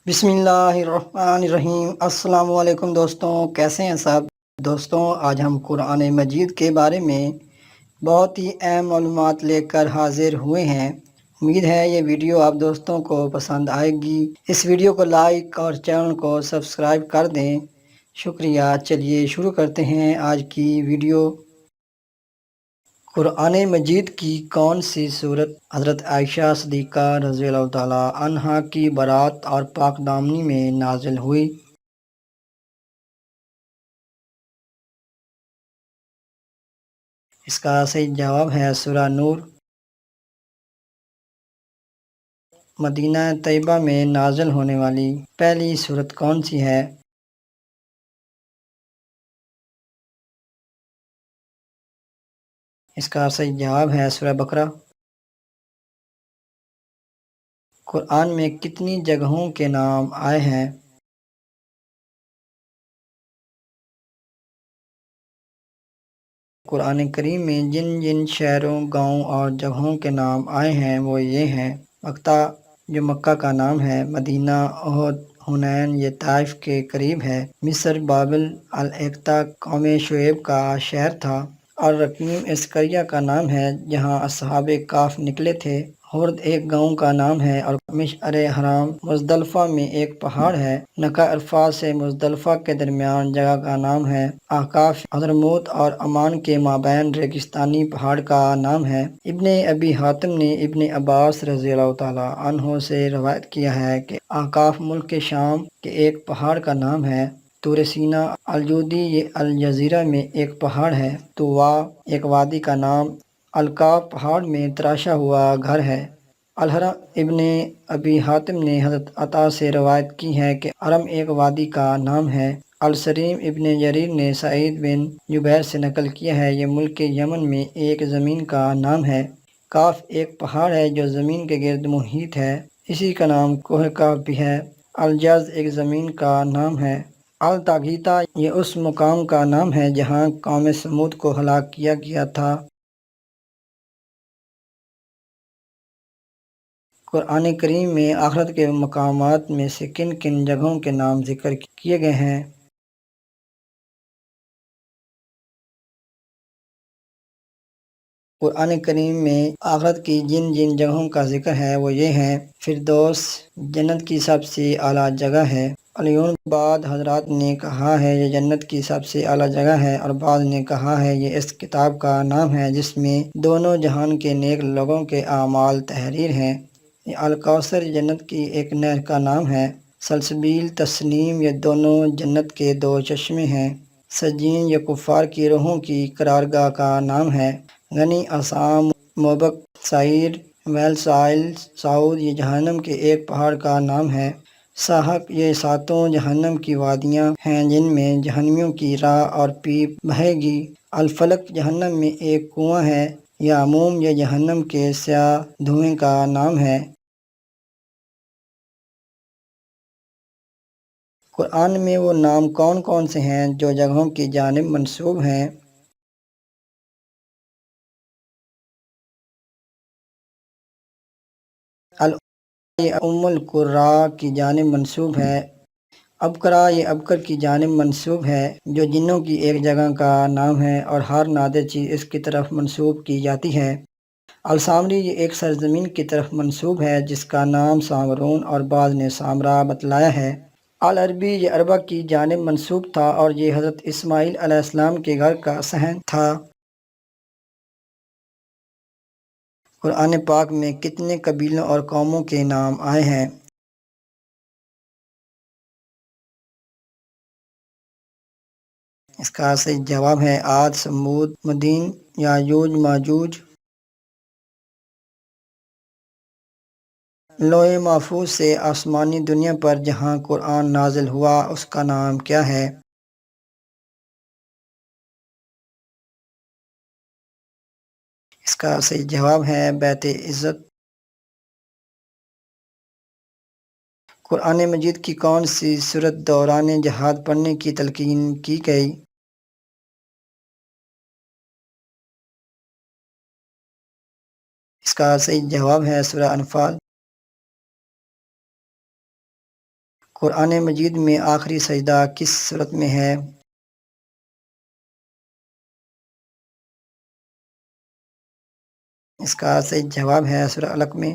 بسم اللہ الرحمن الرحیم۔ السلام علیکم دوستوں، کیسے ہیں سب؟ دوستوں، آج ہم قرآن مجید کے بارے میں بہت ہی اہم معلومات لے کر حاضر ہوئے ہیں۔ امید ہے یہ ویڈیو آپ دوستوں کو پسند آئے گی۔ اس ویڈیو کو لائک اور چینل کو سبسکرائب کر دیں۔ شکریہ۔ چلیے شروع کرتے ہیں آج کی ویڈیو۔ قرآن مجید کی کون سی سورت حضرت عائشہ صدیقہ رضی اللہ تعالیٰ عنہا کی برات اور پاک دامنی میں نازل ہوئی؟ اس کا صحیح جواب ہے سورہ نور۔ مدینہ طیبہ میں نازل ہونے والی پہلی سورت کون سی ہے؟ اس کا صحیح جواب ہے سورہ بقرہ۔ قرآن میں کتنی جگہوں کے نام آئے ہیں؟ قرآن کریم میں جن جن شہروں، گاؤں اور جگہوں کے نام آئے ہیں وہ یہ ہیں: مکہ جو مکہ کا نام ہے، مدینہ، احد، حنین یہ طائف کے قریب ہے، مصر بابل الایکتا قوم شعیب کا شہر تھا، اور رقیم اس قریہ کا نام ہے جہاں اصحاب کہف نکلے تھے، ہرد ایک گاؤں کا نام ہے، اور مشعر حرام مزدلفہ میں ایک پہاڑ ہے، نقع عرفات سے مزدلفہ کے درمیان جگہ کا نام ہے، احقاف حضرموت اور عمان کے مابین ریگستانی پہاڑ کا نام ہے۔ ابن ابی حاتم نے ابن عباس رضی اللہ تعالیٰ عنہ سے روایت کیا ہے کہ احقاف ملک شام کے ایک پہاڑ کا نام ہے۔ طور سینا الجودی یہ الجزیرہ میں ایک پہاڑ ہے۔ طوّا ایک وادی کا نام، القاب پہاڑ میں تراشا ہوا گھر ہے۔ الحرم ابن ابی حاتم نے حضرت عطا سے روایت کی ہے کہ حرم ایک وادی کا نام ہے۔ السریم ابن جریر نے سعید بن جبیر سے نقل کیا ہے، یہ ملک یمن میں ایک زمین کا نام ہے۔ کاف ایک پہاڑ ہے جو زمین کے گرد محیط ہے، اسی کا نام کوہ کاف بھی ہے۔ الجز ایک زمین کا نام ہے۔ التاغیتا یہ اس مقام کا نام ہے جہاں قوم سمود کو ہلاک کیا گیا تھا۔ قرآن کریم میں آخرت کے مقامات میں سے کن کن جگہوں کے نام ذکر کیے گئے ہیں؟ قرآن کریم میں آخرت کی جن جن جگہوں کا ذکر ہے وہ یہ ہیں: فردوس جنت کی سب سے اعلیٰ جگہ ہے۔ علیون بعض حضرات نے کہا ہے یہ جنت کی سب سے اعلیٰ جگہ ہے، اور بعض نے کہا ہے یہ اس کتاب کا نام ہے جس میں دونوں جہان کے نیک لوگوں کے اعمال تحریر ہیں۔ یہ الکوثر جنت کی ایک نہر کا نام ہے۔ سلسبیل تسنیم یہ دونوں جنت کے دو چشمے ہیں۔ سجین یہ کفار کی روحوں کی قرارگاہ کا نام ہے۔ غنی اسام موبق سعیر ویل سائل سعود یہ جہنم کے ایک پہاڑ کا نام ہے۔ ساحق یہ ساتوں جہنم کی وادیاں ہیں جن میں جہنمیوں کی راہ اور پیپ بہے گی۔ الفلق جہنم میں ایک کنواں ہے۔ یعموم یہ جہنم کے سیاہ دھوئیں کا نام ہے۔ قرآن میں وہ نام کون کون سے ہیں جو جگہوں کی جانب منسوب ہیں؟ یہ ام القرا کی جانب منسوب ہے۔ ابکرا یہ ابکر کی جانب منسوب ہے جو جنوں کی ایک جگہ کا نام ہے اور ہر نادر چیز اس کی طرف منسوب کی جاتی ہے۔ السامری یہ ایک سرزمین کی طرف منسوب ہے جس کا نام سامرون اور بعض نے سامرا بتلایا ہے۔ العربی یہ عربہ کی جانب منسوب تھا اور یہ حضرت اسماعیل علیہ السلام کے گھر کا صحن تھا۔ قرآن پاک میں کتنے قبیلوں اور قوموں کے نام آئے ہیں؟ اس کا صحیح جواب ہے عاد، سمود، مدین، یاجوج ماجوج۔ لوح محفوظ سے آسمانی دنیا پر جہاں قرآن نازل ہوا اس کا نام کیا ہے؟ اس کا صحیح جواب ہے بیت عزت۔ قرآن مجید کی کون سی سورت دوران جہاد پڑھنے کی تلقین کی گئی؟ اس کا صحیح جواب ہے سورہ انفال۔ قرآن مجید میں آخری سجدہ کس صورت میں ہے؟ اس کا صحیح جواب ہے سورہ علق میں۔